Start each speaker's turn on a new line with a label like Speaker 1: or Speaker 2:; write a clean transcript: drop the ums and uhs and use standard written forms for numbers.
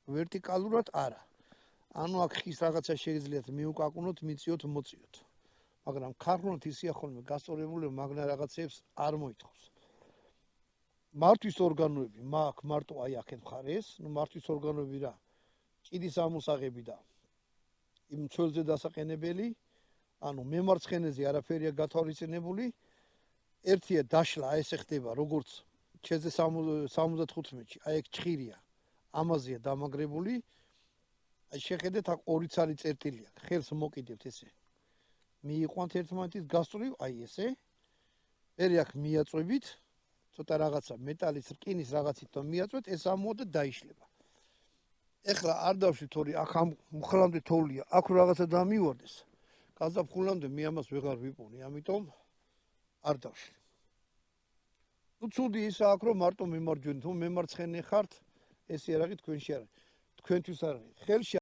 Speaker 1: ვერტიკალურად არა. ანუ აქ ხის რაღაცა შეგიძლიათ მიუკაკუნოთ, მიწიოთ, მოწიოთ. მაგრამ ქარხნოთ ისია ხოლმე გასწორებული, მაგნა რაღაცებს არ მოითხოვს. მართვის ორგანოები მაგ მარტო აი აქეთ მხარეს, ნუ მართვის ორგანოები რა. ჭიდის ამოსაღები და იმ ცველზე დასაყენებელი, ანუ მემარცხენეზე არაფერია გათვალისწინებული. ერთია დაშლა, აი ესე ხდება, როგორც ჩეზე 75-ში, აი ეგ ჭხირია. ამაზეა დამაგრებული. აი შეხედეთ, აქ ორი ცალი წერტილია. ხელს მოკიდებთ ესე. მიიყვანთ ერთმანეთის გასწვრივ, აი ესე. მერე აქ მიაწვევით, ცოტა რაღაცა მეტალის რკინის რაღაცით და მიაწვეთ, ეს ამოვა და დაიშლება. ეხლა არ დავშვით თორე აქ ამ მუხლამდე თოვლია, აქ რაღაცა დამივარდეს. გაზაფხულამდე მე ამას ვეღარ ვიპონი, ამიტომ არ დავშვი. ნუ ცუდი ისაა აქ რომ მარტო მემარჯვენე თუ მემარცხენე ხართ, ესე არ არის თქვენში არ არის. თქვენთვის არ არის. ხელში